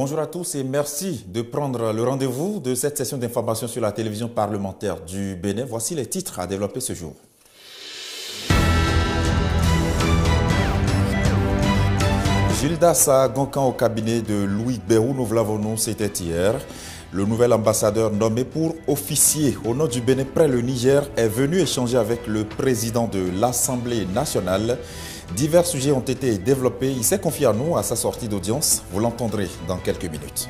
Bonjour à tous et merci de prendre le rendez-vous de cette session d'information sur la télévision parlementaire du Bénin. Voici les titres à développer ce jour. Gildas à Goncan au cabinet de Louis Gbéhou, nous l'avons, c'était hier. Le nouvel ambassadeur nommé pour officier au nom du Bénin près le Niger est venu échanger avec le président de l'Assemblée nationale. Divers sujets ont été développés. Il s'est confié à nous à sa sortie d'audience. Vous l'entendrez dans quelques minutes.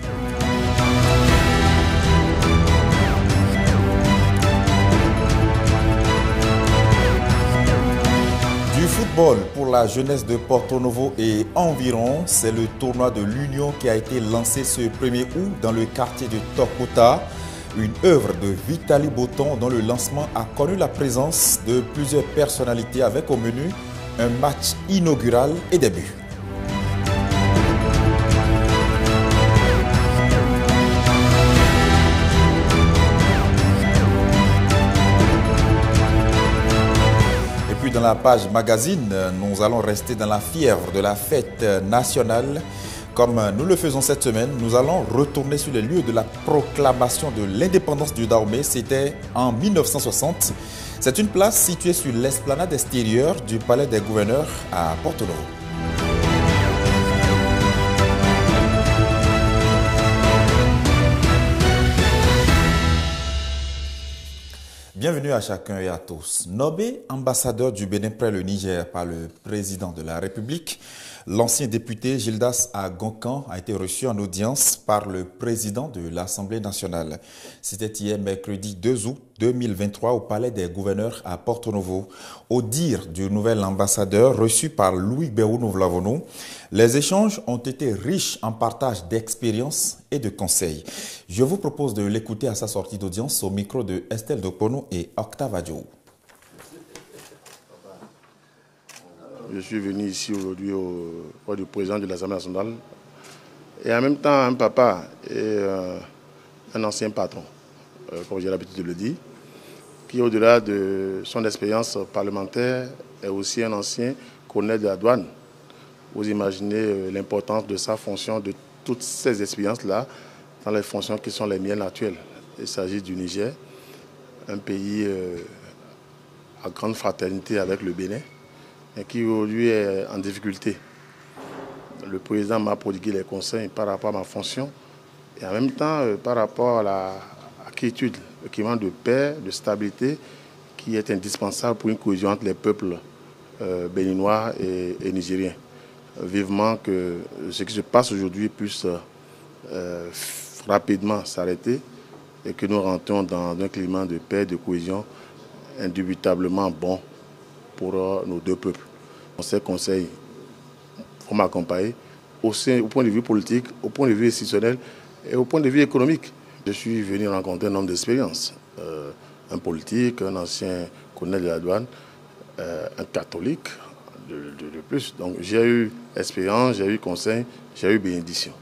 Du football pour la jeunesse de Porto Novo et environ, c'est le tournoi de l'Union qui a été lancé ce 1er août dans le quartier de Tokota. Une œuvre de Vitali Boton dont le lancement a connu la présence de plusieurs personnalités avec au menu un match inaugural et des buts. Et puis dans la page magazine, nous allons rester dans la fièvre de la fête nationale. Comme nous le faisons cette semaine, nous allons retourner sur les lieux de la proclamation de l'indépendance du Dahomey. C'était en 1960. C'est une place située sur l'esplanade extérieure du Palais des Gouverneurs à Porto Novo. Bienvenue à chacun et à tous. Nommé ambassadeur du Bénin près le Niger par le président de la République, l'ancien député Gildas à Goncan a été reçu en audience par le président de l'Assemblée nationale. C'était hier mercredi 2 août 2023 au Palais des Gouverneurs à Porto Novo. Au dire du nouvel ambassadeur reçu par Louis Gbéhou, nous l'avons, les échanges ont été riches en partage d'expériences et de conseils. Je vous propose de l'écouter à sa sortie d'audience au micro de Estelle Dopono et Octave Adjo. Je suis venu ici aujourd'hui au du président de l'Assemblée nationale et en même temps un papa et un ancien patron, comme j'ai l'habitude de le dire, qui au-delà de son expérience parlementaire est aussi un ancien colonel de la douane. Vous imaginez l'importance de sa fonction, de toutes ces expériences-là, dans les fonctions qui sont les miennes actuelles. Il s'agit du Niger, un pays à grande fraternité avec le Bénin, et qui aujourd'hui est en difficulté. Le président m'a prodigué les conseils par rapport à ma fonction et en même temps par rapport à la quiétude, le climat de paix, de stabilité qui est indispensable pour une cohésion entre les peuples béninois et nigériens. Vivement que ce qui se passe aujourd'hui puisse rapidement s'arrêter et que nous rentrions dans un climat de paix, de cohésion indubitablement bon pour nos deux peuples. Ces conseils vont m'accompagner au point de vue politique, au point de vue institutionnel et au point de vue économique. Je suis venu rencontrer un homme d'expérience, un politique, un ancien colonel de la douane, un catholique de plus. Donc j'ai eu expérience, j'ai eu conseil, j'ai eu bénédiction.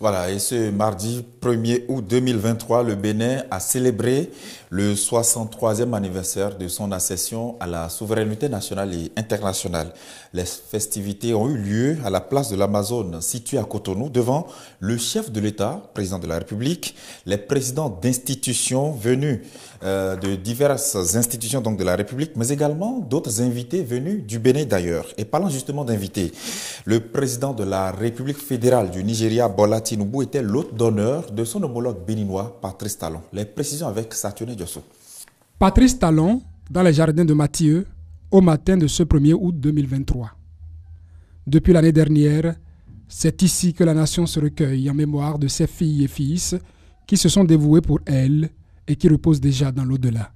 Voilà, et ce mardi 1er août 2023, le Bénin a célébré le 63e anniversaire de son accession à la souveraineté nationale et internationale. Les festivités ont eu lieu à la place de l'Amazone située à Cotonou devant le chef de l'État, président de la République, les présidents d'institutions venus de diverses institutions donc de la République, mais également d'autres invités venus du Bénin d'ailleurs. Et parlant justement d'invités, le président de la République fédérale du Nigeria, Bola Tinubu, était l'hôte d'honneur de son homologue béninois, Patrice Talon. Les précisions avec Saturné Diosso. Patrice Talon, dans les jardins de Mathieu, au matin de ce 1er août 2023. Depuis l'année dernière, c'est ici que la nation se recueille en mémoire de ses filles et fils qui se sont dévoués pour elle et qui reposent déjà dans l'au-delà.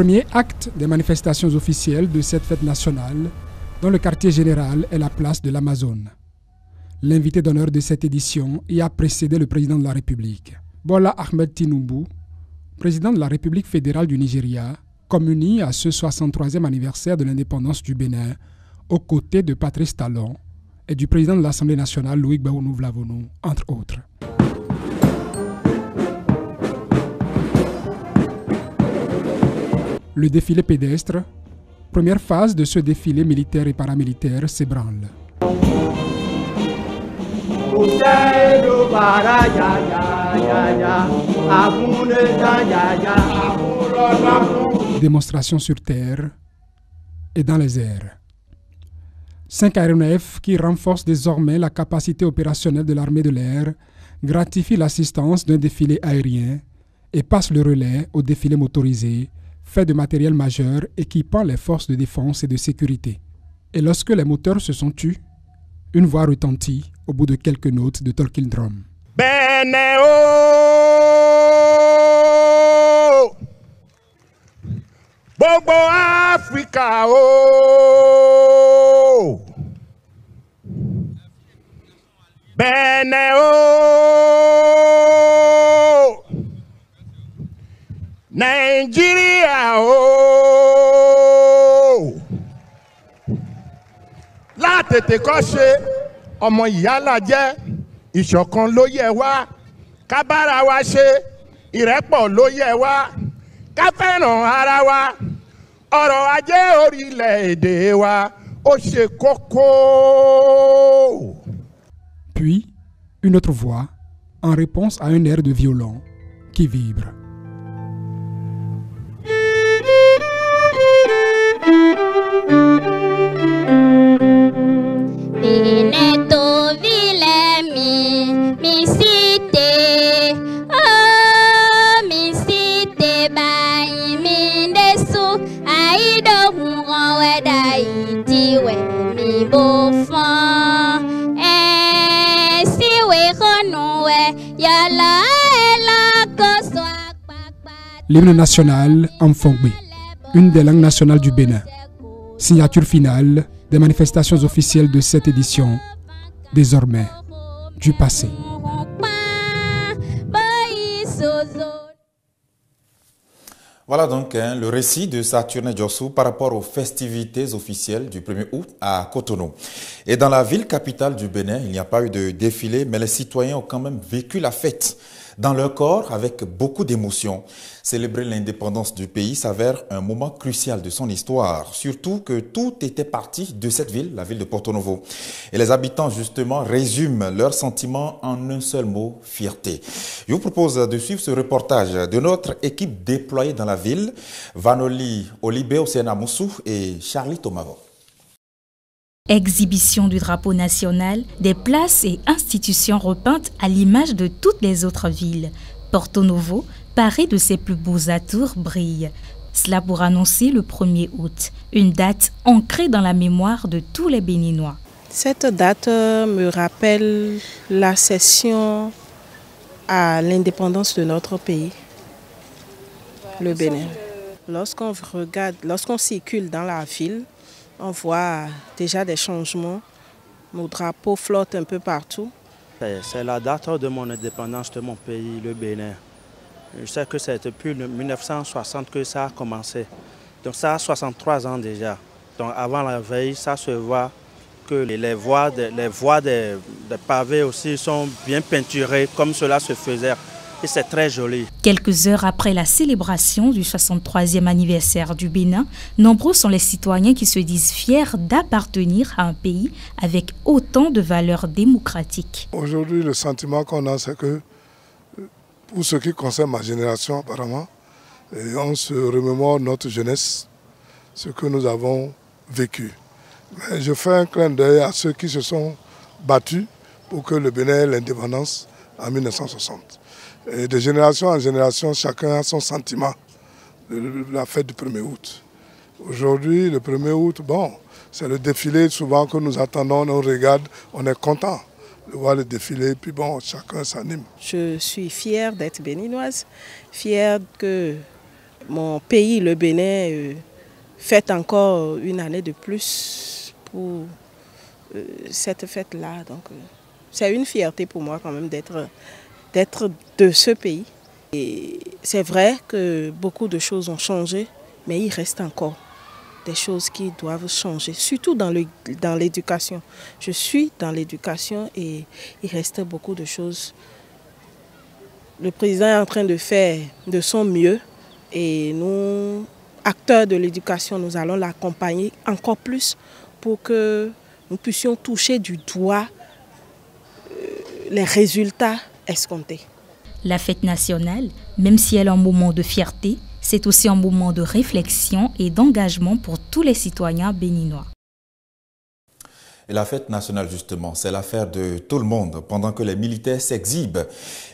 premier acte des manifestations officielles de cette fête nationale, dont le quartier général est la place de l'Amazone. L'invité d'honneur de cette édition y a précédé le président de la République. Bola Ahmed Tinubu, président de la République fédérale du Nigeria, communie à ce 63e anniversaire de l'indépendance du Bénin, aux côtés de Patrice Talon et du président de l'Assemblée nationale, Loïc Bahounou-Vlavonou, entre autres. Le défilé pédestre, première phase de ce défilé militaire et paramilitaire, s'ébranle. Démonstration sur terre et dans les airs. 5 aéronefs qui renforcent désormais la capacité opérationnelle de l'armée de l'air gratifient l'assistance d'un défilé aérien et passent le relais au défilé motorisé, fait de matériel majeur équipant les forces de défense et de sécurité. Et lorsque les moteurs se sont tus, une voix retentit au bout de quelques notes de Talking Drum. Beneo, Bobo Africa, oh, Beneo, Nigeria, oh, la tètè kọ́ṣe ọmọ ìyá la jẹ́ ìṣọ̀kan ló yẹ wá ká bára wa ṣe ìrẹ́pọ̀ ló yẹ wá ká fẹ́ràn ara wa ọrọ̀ ajé orílẹ̀-èdè wa ó ṣe kókó. Puis, une autre voix, en réponse à un air de violon qui vibre. L'hymne national en Fongbe, une des langues nationales du Bénin. Signature finale des manifestations officielles de cette édition, désormais du passé. Voilà donc le récit de Saturne Djossou par rapport aux festivités officielles du 1er août à Cotonou. Et dans la ville capitale du Bénin, il n'y a pas eu de défilé, mais les citoyens ont quand même vécu la fête dans leur corps avec beaucoup d'émotion. Célébrer l'indépendance du pays s'avère un moment crucial de son histoire, surtout que tout était parti de cette ville, la ville de Porto Novo. Et les habitants justement résument leurs sentiments en un seul mot, fierté. Je vous propose de suivre ce reportage de notre équipe déployée dans la ville, Vanoli Olibé Osena Moussou et Charlie Tomavo. Exhibition du drapeau national, des places et institutions repeintes à l'image de toutes les autres villes. Porto Novo, paré de ses plus beaux atours, brille. Cela pour annoncer le 1er août, une date ancrée dans la mémoire de tous les Béninois. Cette date me rappelle l'accession à l'indépendance de notre pays, le Bénin. Lorsqu'on circule dans la ville, on voit déjà des changements. Nos drapeaux flottent un peu partout. C'est la date de mon indépendance de mon pays, le Bénin. Je sais que c'est depuis 1960 que ça a commencé. Donc ça a 63 ans déjà. Donc avant la veille, ça se voit que les voies des pavés aussi sont bien peinturées comme cela se faisait. Et c'est très joli. Quelques heures après la célébration du 63e anniversaire du Bénin, nombreux sont les citoyens qui se disent fiers d'appartenir à un pays avec autant de valeurs démocratiques. Aujourd'hui, le sentiment qu'on a, c'est que, pour ce qui concerne ma génération apparemment, on se remémore notre jeunesse, ce que nous avons vécu. Mais je fais un clin d'œil à ceux qui se sont battus pour que le Bénin ait l'indépendance en 1960. Et de génération en génération, chacun a son sentiment de la fête du 1er août. Aujourd'hui, le 1er août, bon, c'est le défilé souvent que nous attendons, on regarde, on est content de voir le défilé, puis bon, chacun s'anime. Je suis fière d'être béninoise, fière que Mon pays, le Bénin, fête encore une année de plus pour cette fête-là. Donc, c'est une fierté pour moi quand même d'être de ce pays. Et c'est vrai que beaucoup de choses ont changé, mais il reste encore des choses qui doivent changer, surtout dans l'éducation. Je suis dans l'éducation et il reste beaucoup de choses. Le président est en train de faire de son mieux et nous, acteurs de l'éducation, nous allons l'accompagner encore plus pour que nous puissions toucher du doigt les résultats escomptés. La fête nationale, même si elle est un moment de fierté, c'est aussi un moment de réflexion et d'engagement pour tous les citoyens béninois. Et la fête nationale, justement, c'est l'affaire de tout le monde, pendant que les militaires s'exhibent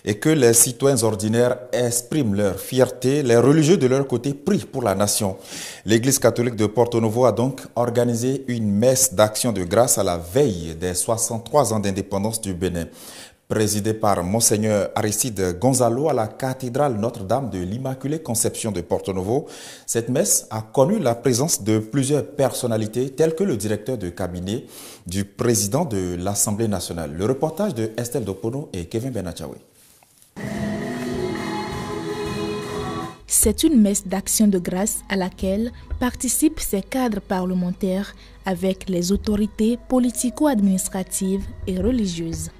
et que les citoyens ordinaires expriment leur fierté, les religieux de leur côté prient pour la nation. L'Église catholique de Porto Novo a donc organisé une messe d'action de grâce à la veille des 63 ans d'indépendance du Bénin. Présidée par Monseigneur Aristide Gonzalo à la cathédrale Notre-Dame de l'Immaculée Conception de Porto Novo, cette messe a connu la présence de plusieurs personnalités telles que le directeur de cabinet du président de l'Assemblée nationale. Le reportage de Estelle Dopono et Kevin Benachaoui. C'est une messe d'action de grâce à laquelle participent ces cadres parlementaires avec les autorités politico-administratives et religieuses.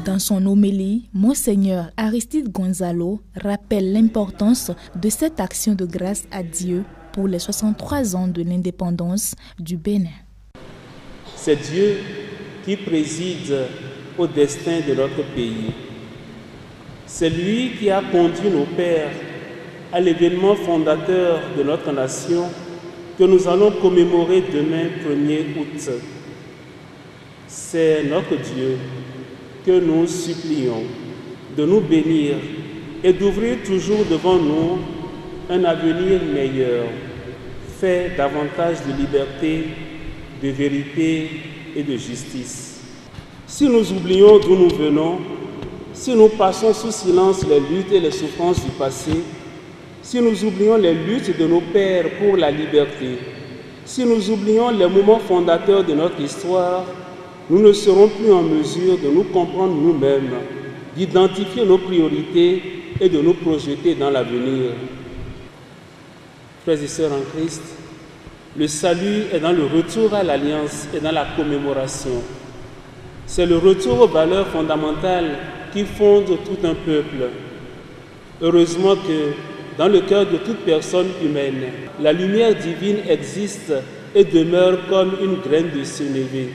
Dans son homélie, Monseigneur Aristide Gonzalo rappelle l'importance de cette action de grâce à Dieu pour les 63 ans de l'indépendance du Bénin. C'est Dieu qui préside au destin de notre pays. C'est lui qui a conduit nos pères à l'événement fondateur de notre nation que nous allons commémorer demain 1er août. C'est notre Dieu que nous supplions de nous bénir et d'ouvrir toujours devant nous un avenir meilleur, fait davantage de liberté, de vérité et de justice. Si nous oublions d'où nous venons, si nous passons sous silence les luttes et les souffrances du passé, si nous oublions les luttes de nos pères pour la liberté, si nous oublions les moments fondateurs de notre histoire, nous ne serons plus en mesure de nous comprendre nous-mêmes, d'identifier nos priorités et de nous projeter dans l'avenir. Frères et sœurs en Christ, le salut est dans le retour à l'alliance et dans la commémoration. C'est le retour aux valeurs fondamentales qui fondent tout un peuple. Heureusement que dans le cœur de toute personne humaine, la lumière divine existe et demeure comme une graine de sénévé.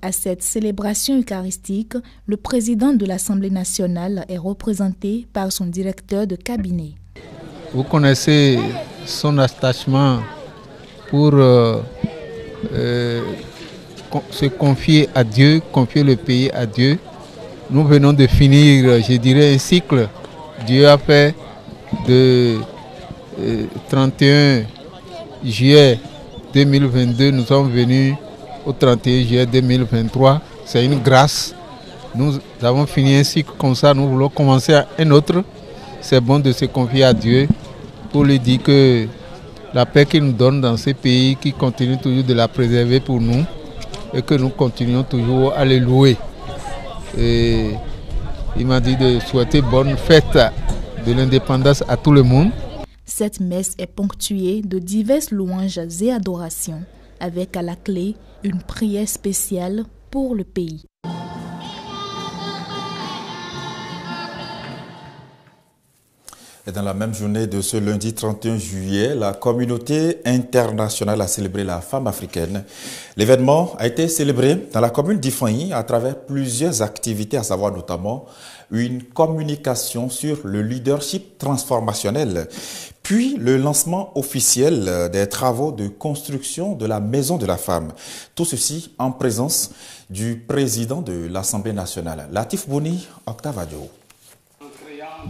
À cette célébration eucharistique, le président de l'Assemblée nationale est représenté par son directeur de cabinet. Vous connaissez son attachement pour se confier à Dieu, confier le pays à Dieu. Nous venons de finir, je dirais, un cycle. Dieu a fait de 31 juillet 2022, nous sommes venus au 31 juillet 2023. C'est une grâce. Nous avons fini un cycle comme ça, nous voulons commencer un autre. C'est bon de se confier à Dieu pour lui dire que la paix qu'il nous donne dans ces pays, qui continue toujours de la préserver pour nous et que nous continuons toujours à les louer. Et il m'a dit de souhaiter bonne fête de l'indépendance à tout le monde. Cette messe est ponctuée de diverses louanges et adorations, avec à la clé une prière spéciale pour le pays. Et dans la même journée de ce lundi 31 juillet, la communauté internationale a célébré la femme africaine. L'événement a été célébré dans la commune d'Ifanyi à travers plusieurs activités, à savoir notamment une communication sur le leadership transformationnel, puis le lancement officiel des travaux de construction de la Maison de la Femme. Tout ceci en présence du président de l'Assemblée nationale, Latif Bouni, Octave Adjo.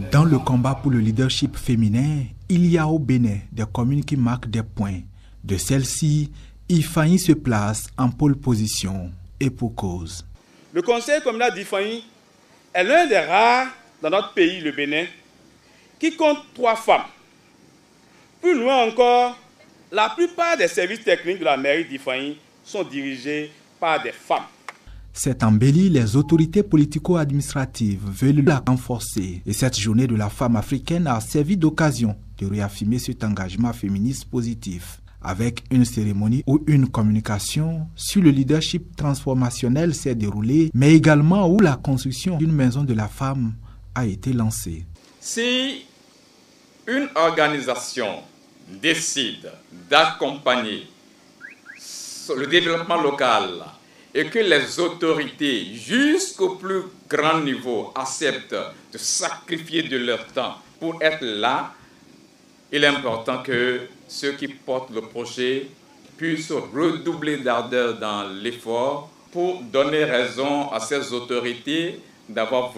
Dans le combat pour le leadership féminin, il y a au Bénin des communes qui marquent des points. De celles-ci, Ifanyi se place en pole position et pour cause. Le conseil communal d'Ifanyi est l'un des rares dans notre pays, le Bénin, qui compte 3 femmes. Plus loin encore, la plupart des services techniques de la mairie d'Ifani sont dirigés par des femmes. Cette embellie, les autorités politico-administratives veulent la renforcer. Et cette journée de la femme africaine a servi d'occasion de réaffirmer cet engagement féministe positif. Avec une cérémonie où une communication sur le leadership transformationnel s'est déroulée, mais également où la construction d'une maison de la femme a été lancée. Si une organisation décide d'accompagner le développement local et que les autorités, jusqu'au plus grand niveau, acceptent de sacrifier de leur temps pour être là, il est important que ceux qui portent le projet puissent redoubler d'ardeur dans l'effort pour donner raison à ces autorités d'avoir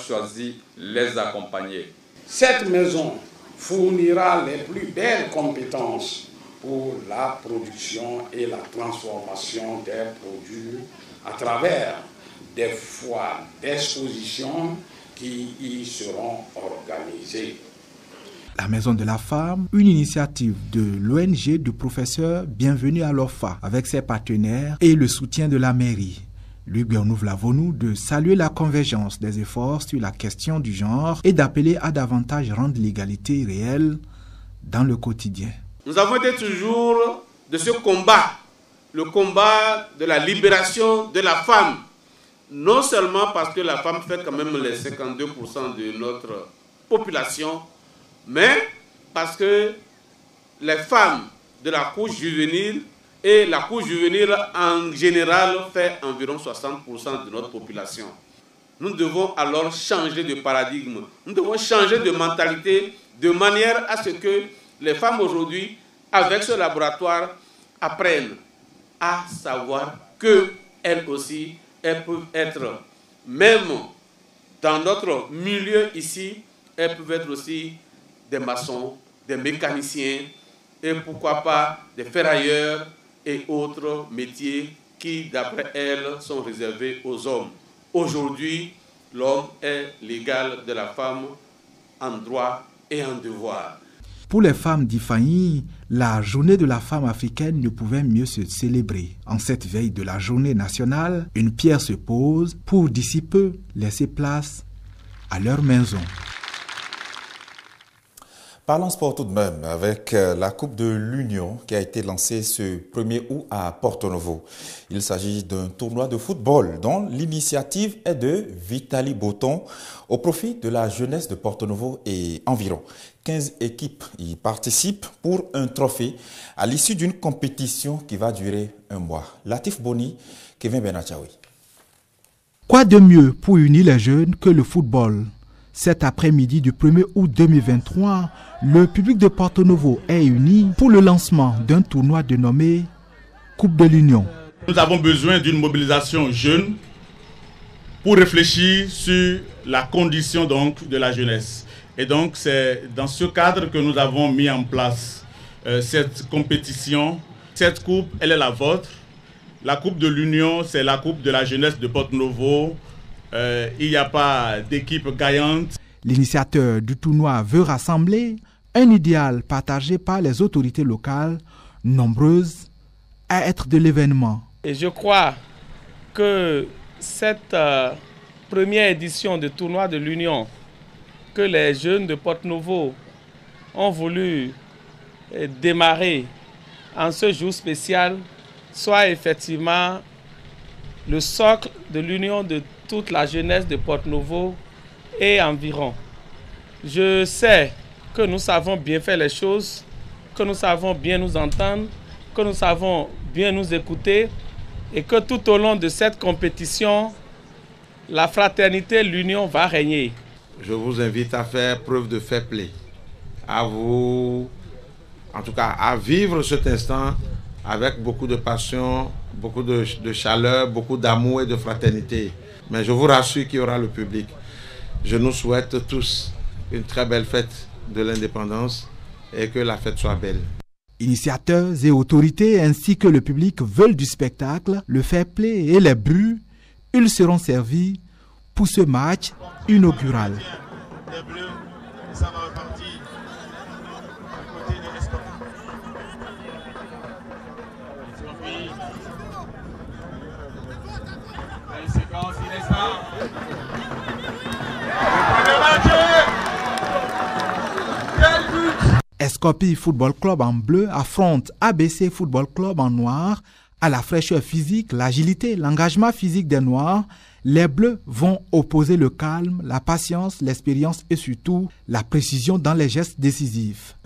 choisi les accompagner. Cette maison fournira les plus belles compétences pour la production et la transformation des produits à travers des foires d'exposition qui y seront organisées. La Maison de la Femme, une initiative de l'ONG du professeur Bienvenue à l'OFA avec ses partenaires et le soutien de la mairie. Lui nous l'avons-nous de saluer la convergence des efforts sur la question du genre et d'appeler à davantage rendre l'égalité réelle dans le quotidien. Nous avons été toujours de ce combat, le combat de la libération de la femme. Non seulement parce que la femme fait quand même les 52% de notre population, mais parce que les femmes de la couche juvénile et la couche juvénile en général fait environ 60% de notre population. Nous devons alors changer de paradigme, nous devons changer de mentalité de manière à ce que les femmes aujourd'hui, avec ce laboratoire, apprennent à savoir qu'elles aussi, elles peuvent être, même dans notre milieu ici, elles peuvent être aussi des maçons, des mécaniciens et pourquoi pas des ferrailleurs et autres métiers qui, d'après elles, sont réservés aux hommes. Aujourd'hui, l'homme est l'égal de la femme en droit et en devoir. Pour les femmes d'Ifani, la journée de la femme africaine ne pouvait mieux se célébrer. En cette veille de la journée nationale, une pierre se pose pour d'ici peu laisser place à leur maison. Parlons sport tout de même avec la Coupe de l'Union qui a été lancée ce 1er août à Porto Novo. Il s'agit d'un tournoi de football dont l'initiative est de Vitaly Boton au profit de la jeunesse de Porto Novo et environ 15 équipes y participent pour un trophée à l'issue d'une compétition qui va durer un mois. Latif Boni, Kevin Benachaoui. Quoi de mieux pour unir les jeunes que le football? Cet après-midi du 1er août 2023, le public de Porto Novo est uni pour le lancement d'un tournoi dénommé Coupe de l'Union. Nous avons besoin d'une mobilisation jeune pour réfléchir sur la condition donc de la jeunesse. Et donc c'est dans ce cadre que nous avons mis en place cette compétition. Cette coupe, elle est la vôtre. La Coupe de l'Union, c'est la coupe de la jeunesse de Porto Novo. Il n'y a pas d'équipe gagnante. L'initiateur du tournoi veut rassembler un idéal partagé par les autorités locales, nombreuses à être de l'événement. Et je crois que cette première édition du tournoi de l'Union que les jeunes de Porto Novo ont voulu démarrer en ce jour spécial soit effectivement le socle de l'union de toute la jeunesse de Porto Novo et environ. Je sais que nous savons bien faire les choses, que nous savons bien nous entendre, que nous savons bien nous écouter et que tout au long de cette compétition, la fraternité, l'union va régner. Je vous invite à faire preuve de fair play, à vous, en tout cas, à vivre cet instant avec beaucoup de passion, beaucoup de chaleur, beaucoup d'amour et de fraternité. Mais je vous rassure qu'il y aura le public. Je nous souhaite tous une très belle fête de l'indépendance et que la fête soit belle. Initiateurs et autorités ainsi que le public veulent du spectacle, le fair play et les bruits. Ils seront servis pour ce match inaugural. Les Bleus, ça va repartir du côté de l'Escopie. Allez, séquence, il est ça. Escopie Football Club en bleu affronte ABC Football Club en noir. À la fraîcheur physique, l'agilité, l'engagement physique des Noirs, les Bleus vont opposer le calme, la patience, l'expérience et surtout la précision dans les gestes décisifs.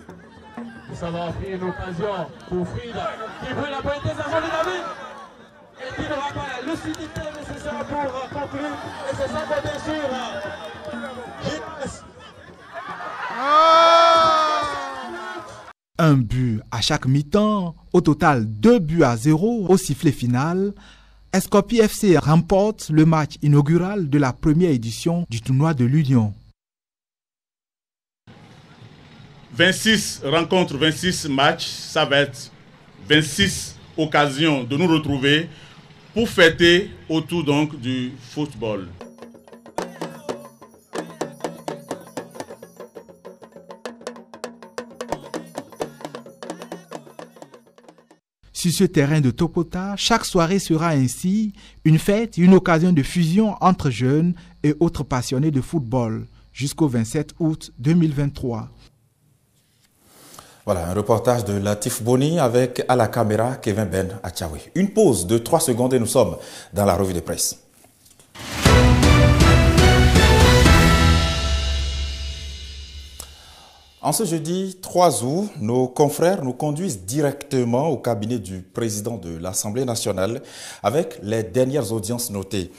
Ça va offrir une occasion pour Frida qui veut la pointe des agents de David et qui n'aura pas la lucidité nécessaire pour conclure. Et c'est ça qu'on bien sûr. Un but à chaque mi-temps, au total 2-0 au sifflet final. Escopie FC remporte le match inaugural de la première édition du tournoi de l'Union. 26 rencontres, 26 matchs, ça va être 26 occasions de nous retrouver pour fêter autour donc du football. Sur ce terrain de Topota, chaque soirée sera ainsi une fête, une occasion de fusion entre jeunes et autres passionnés de football jusqu'au 27 août 2023. Voilà, un reportage de Latif Boni avec à la caméra Kevin Ben Achaoui. Une pause de 3 secondes et nous sommes dans la revue de presse. En ce jeudi 3 août, nos confrères nous conduisent directement au cabinet du président de l'Assemblée nationale avec les dernières audiences notées.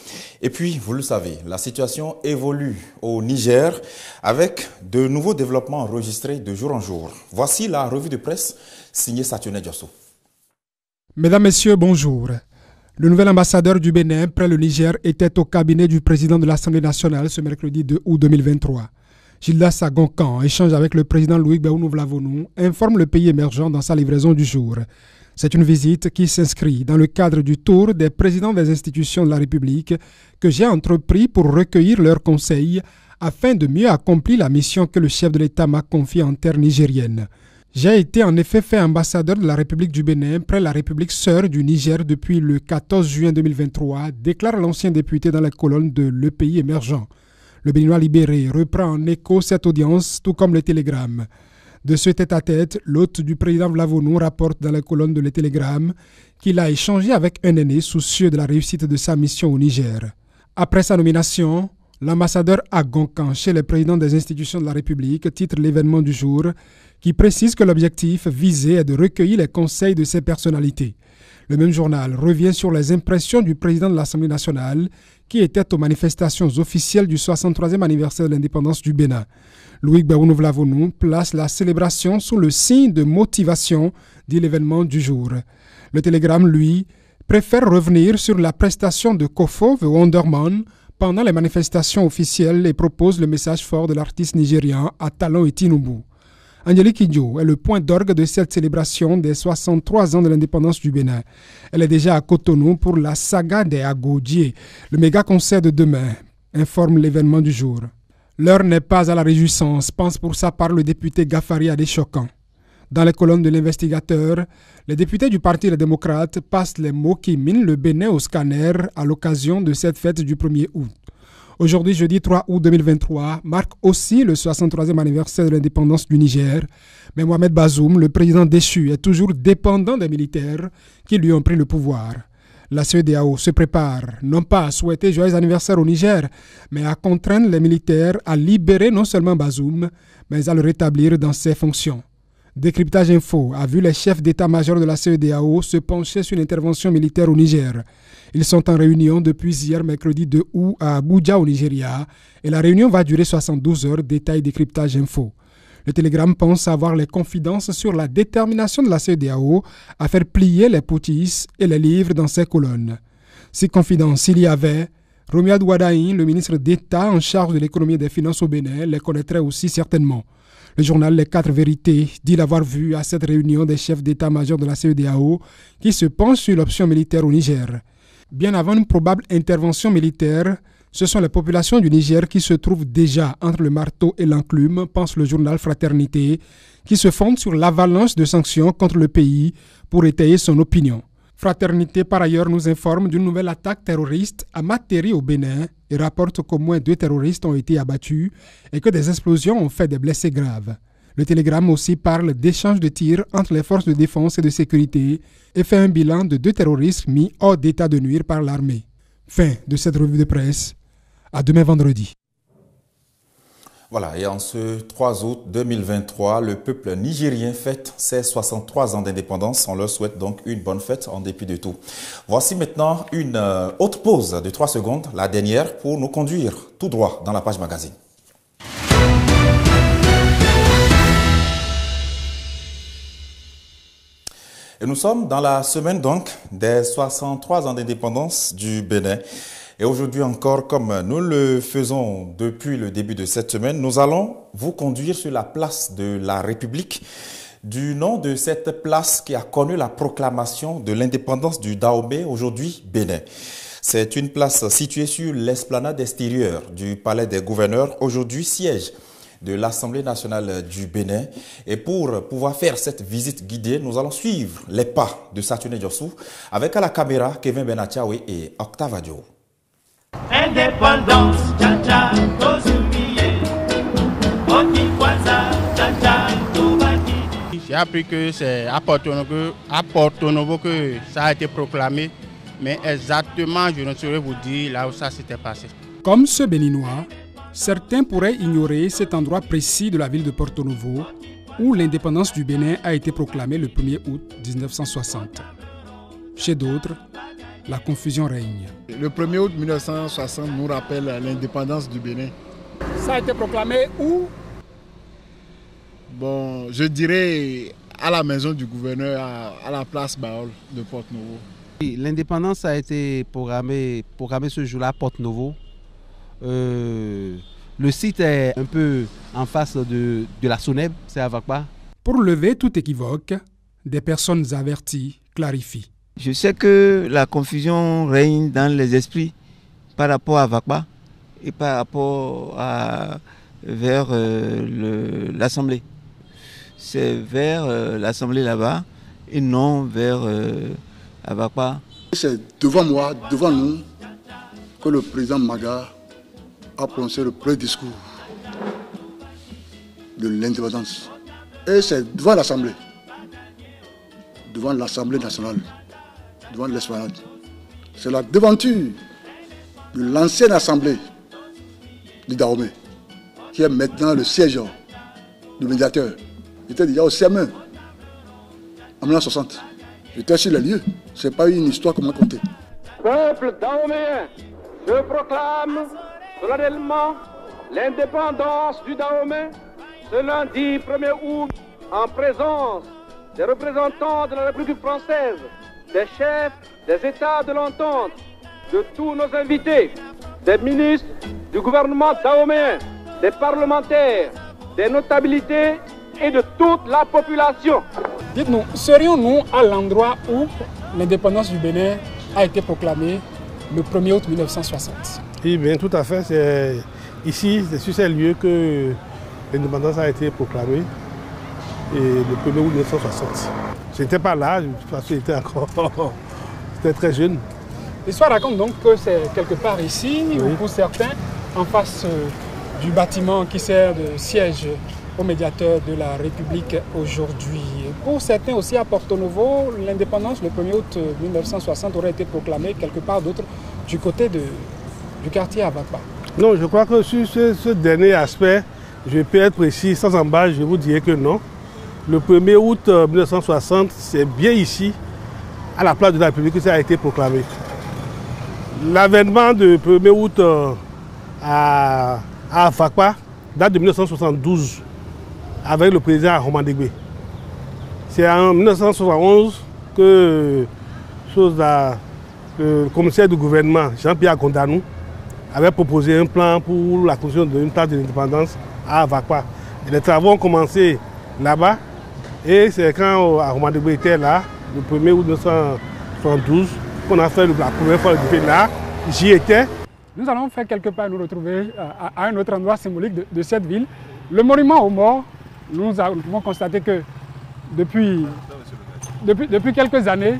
Et puis, vous le savez, la situation évolue au Niger avec de nouveaux développements enregistrés de jour en jour. Voici la revue de presse signée Saturne Diosso. Mesdames, Messieurs, bonjour. Le nouvel ambassadeur du Bénin près le Niger était au cabinet du président de l'Assemblée nationale ce mercredi 2 août 2023. Gildas Agonkan échange avec le président Loïc Béounou-Vlavonou, informe le pays émergent dans sa livraison du jour. C'est une visite qui s'inscrit dans le cadre du tour des présidents des institutions de la République que j'ai entrepris pour recueillir leurs conseils afin de mieux accomplir la mission que le chef de l'État m'a confiée en terre nigérienne. J'ai été en effet fait ambassadeur de la République du Bénin près la République sœur du Niger depuis le 14 juin 2023, déclare l'ancien député dans la colonne de Le Pays émergent. Le Béninois libéré reprend en écho cette audience, tout comme le Télégramme. De ce tête-à-tête, l'hôte du président Vlavonou rapporte dans la colonne de Le Télégramme qu'il a échangé avec un aîné soucieux de la réussite de sa mission au Niger. Après sa nomination, l'ambassadeur Agonkan chez le président des institutions de la République titre l'événement du jour qui précise que l'objectif visé est de recueillir les conseils de ces personnalités. Le même journal revient sur les impressions du président de l'Assemblée nationale qui était aux manifestations officielles du 63e anniversaire de l'indépendance du Bénin. Loïc Béounou-Vlavonou place la célébration sous le signe de motivation, dit l'événement du jour. Le Télégramme, lui, préfère revenir sur la prestation de Kofo, The Wonderman, pendant les manifestations officielles et propose le message fort de l'artiste nigérian à Talon et Tinubu. Angélique Kidjo est le point d'orgue de cette célébration des 63 ans de l'indépendance du Bénin. Elle est déjà à Cotonou pour la saga des Agodjié, le méga concert de demain, informe l'événement du jour. L'heure n'est pas à la réjouissance, pense pour sa part le député Gafari Adéchokan. Dans les colonnes de l'Investigateur, les députés du Parti des démocrates passent les mots qui minent le Bénin au scanner à l'occasion de cette fête du 1er août. Aujourd'hui, jeudi 3 août 2023, marque aussi le 63e anniversaire de l'indépendance du Niger. Mais Mohamed Bazoum, le président déchu, est toujours dépendant des militaires qui lui ont pris le pouvoir. La CEDEAO se prépare, non pas à souhaiter joyeux anniversaire au Niger, mais à contraindre les militaires à libérer non seulement Bazoum, mais à le rétablir dans ses fonctions. Décryptage Info a vu les chefs d'état-major de la CEDEAO se pencher sur l'intervention militaire au Niger. Ils sont en réunion depuis hier mercredi 2 août à Abuja au Nigeria et la réunion va durer 72 heures, détaille Décryptage Info. Le Télégramme pense avoir les confidences sur la détermination de la CEDEAO à faire plier les poutis et les livres dans ses colonnes. Ces confidences, il y avait, Romuald Wadaïn, le ministre d'État en charge de l'économie et des finances au Bénin, les connaîtrait aussi certainement. Le journal Les 4 Vérités dit l'avoir vu à cette réunion des chefs d'état-major de la CEDEAO qui se penchent sur l'option militaire au Niger. Bien avant une probable intervention militaire, Ce sont les populations du Niger qui se trouvent déjà entre le marteau et l'enclume, pense le journal Fraternité, qui se fonde sur l'avalanche de sanctions contre le pays pour étayer son opinion. Fraternité, par ailleurs, nous informe d'une nouvelle attaque terroriste à Materi au Bénin et rapporte qu'au moins 2 terroristes ont été abattus et que des explosions ont fait des blessés graves. Le télégramme aussi parle d'échanges de tirs entre les forces de défense et de sécurité et fait un bilan de 2 terroristes mis hors d'état de nuire par l'armée. Fin de cette revue de presse. À demain vendredi. Voilà, et en ce 3 août 2023, le peuple nigérien fête ses 63 ans d'indépendance. On leur souhaite donc une bonne fête en dépit de tout. Voici maintenant une autre pause de 3 secondes, la dernière, pour nous conduire tout droit dans la page magazine. Et nous sommes dans la semaine donc des 63 ans d'indépendance du Bénin. Et aujourd'hui encore, comme nous le faisons depuis le début de cette semaine, nous allons vous conduire sur la place de la République, du nom de cette place qui a connu la proclamation de l'indépendance du Dahomey, aujourd'hui Bénin. C'est une place située sur l'esplanade extérieure du Palais des Gouverneurs, aujourd'hui siège de l'Assemblée nationale du Bénin. Et pour pouvoir faire cette visite guidée, nous allons suivre les pas de Saturne Diossou avec à la caméra Kevin Benatiaoui et Octave Adio. Indépendance, tcha-tcha, Tozumiye, Otikwaza, tcha-tcha, Toubaki. J'ai appris que c'est à Porto Novo que ça a été proclamé, mais exactement, je ne saurais vous dire là où ça s'était passé. Comme ce Béninois, certains pourraient ignorer cet endroit précis de la ville de Porto Novo où l'indépendance du Bénin a été proclamée le 1er août 1960. Chez d'autres, la confusion règne. Le 1er août 1960 nous rappelle l'indépendance du Bénin. Ça a été proclamé où? Bon, je dirais à la maison du gouverneur, à la place Baol de Porto Novo. L'indépendance a été programmée ce jour-là à Porto Novo. Le site est un peu en face de la Soneb, c'est à Vakpa. Pour lever tout équivoque, des personnes averties clarifient. Je sais que la confusion règne dans les esprits par rapport à Vakpa et par rapport vers l'Assemblée. C'est vers l'Assemblée là-bas et non vers Vakpa. C'est devant moi, devant nous, que le président Maga a prononcé le premier discours de l'indépendance. Et c'est devant l'Assemblée nationale, devant l'esplanade. C'est la devanture de l'ancienne Assemblée du Dahomey, qui est maintenant le siège du médiateur. J'étais déjà au CM1 en 1960. J'étais sur les lieux. Ce n'est pas une histoire qu'on m'a contée. Peuple dahoméen, je proclame solennellement l'indépendance du Dahomey ce lundi 1er août en présence des représentants de la République française, des chefs des États de l'entente, de tous nos invités, des ministres du gouvernement dahoméen, des parlementaires, des notabilités et de toute la population. Dites-nous, serions-nous à l'endroit où l'indépendance du Bénin a été proclamée le 1er août 1960? Oui, bien, tout à fait. C'est ici, c'est sur ces lieux que l'indépendance a été proclamée et le 1er août 1960. Je n'étais pas là, parce que j'étais très jeune. L'histoire raconte donc que c'est quelque part ici, oui, ou pour certains, en face du bâtiment qui sert de siège au médiateur de la République aujourd'hui. Pour certains aussi à Porto Novo, l'indépendance le 1er août 1960 aurait été proclamée quelque part d'autre du côté du quartier à Vakpa. Non, je crois que sur ce dernier aspect, je peux être précis, sans embâche, je vous dirais que non. Le 1er août 1960, c'est bien ici, à la place de la République, que ça a été proclamé. L'avènement du 1er août à Vakpa date de 1972, avec le président Aromandegbe. C'est en 1971 que le commissaire du gouvernement, Jean-Pierre Gondanou, avait proposé un plan pour la construction d'une place de l'indépendance à Vakpa. Les travaux ont commencé là-bas et c'est quand Aromandegbe était là, le 1er août 1972, qu'on a fait la première fois le défi là. J'y étais. Nous allons faire quelques pas nous retrouver à un autre endroit symbolique de cette ville. Le monument aux morts, nous avons constaté que depuis quelques années,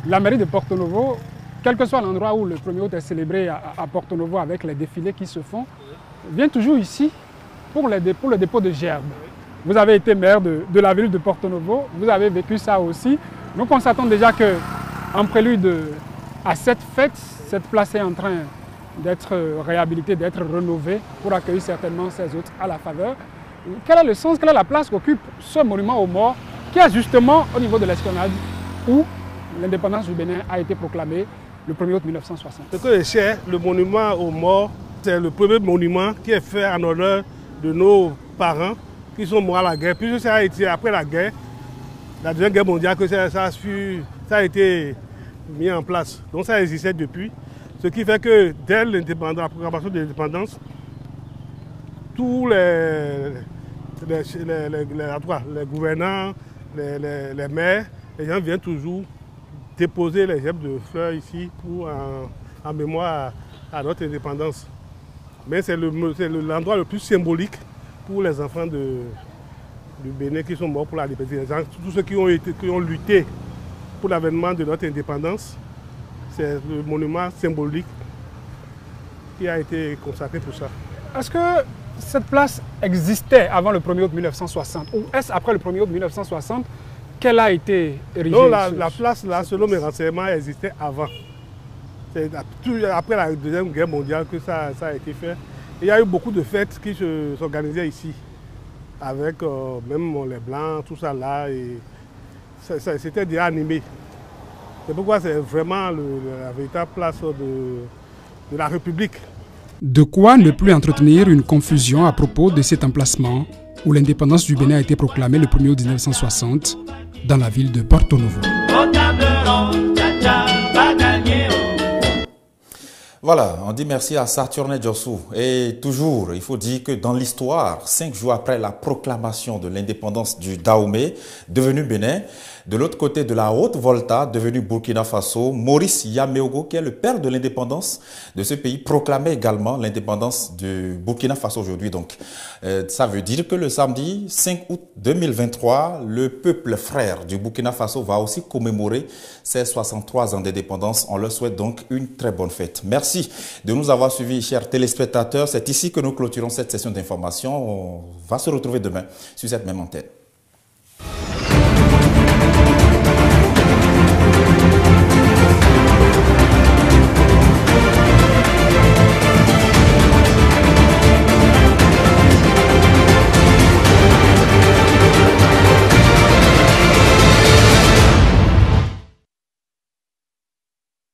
la mairie de Porto Novo, quel que soit l'endroit où le 1er août est célébré à Porto Novo avec les défilés qui se font, vient toujours ici pour le dépôt de gerbes. Vous avez été maire de la ville de Porto Novo, vous avez vécu ça aussi. Nous constatons déjà qu'en prélude à cette fête, cette place est en train d'être réhabilitée, d'être rénovée pour accueillir certainement ses hôtes à la faveur. Quel est le sens, quelle est la place qu'occupe ce monument aux morts qui est justement au niveau de l'Esplanade où l'indépendance du Bénin a été proclamée le 1er août 1960. Ce que je sais, le monument aux morts, c'est le premier monument qui est fait en honneur de nos parents qui sont morts à la guerre. Puisque ça a été après la guerre, la Deuxième Guerre mondiale, que ça a été mis en place. Donc ça existait depuis. Ce qui fait que dès la proclamation de l'indépendance, tous les gouvernants, les maires, les gens viennent toujours déposer les gerbes de fleurs ici en mémoire à notre indépendance. Mais c'est l'endroit le plus symbolique pour les enfants du Bénin qui sont morts pour la libération. Tous ceux qui ont lutté pour l'avènement de notre indépendance, c'est le monument symbolique qui a été consacré pour ça. Est-ce que cette place existait avant le 1er août 1960 ou est-ce après le 1er août 1960 qu'elle a été érigée? Non, la place, là, selon mes renseignements, existait avant. C'est après la Deuxième Guerre mondiale que ça a été fait. Il y a eu beaucoup de fêtes qui s'organisaient ici, avec même les Blancs, tout ça là, et c'était déjà animé. C'est pourquoi c'est vraiment la véritable place de la République. De quoi ne plus entretenir une confusion à propos de cet emplacement où l'indépendance du Bénin a été proclamée le 1er août 1960 dans la ville de Porto Novo. Voilà, on dit merci à Saturne Djossou. Et toujours, il faut dire que dans l'histoire, 5 jours après la proclamation de l'indépendance du Dahomey, devenu Bénin, de l'autre côté de la Haute-Volta, devenu Burkina Faso, Maurice Yameogo, qui est le père de l'indépendance de ce pays, proclamait également l'indépendance du Burkina Faso aujourd'hui. Donc, ça veut dire que le samedi 5 août 2023, le peuple frère du Burkina Faso va aussi commémorer ses 63 ans d'indépendance. On leur souhaite donc une très bonne fête. Merci de nous avoir suivis, chers téléspectateurs. C'est ici que nous clôturons cette session d'information. On va se retrouver demain sur cette même antenne.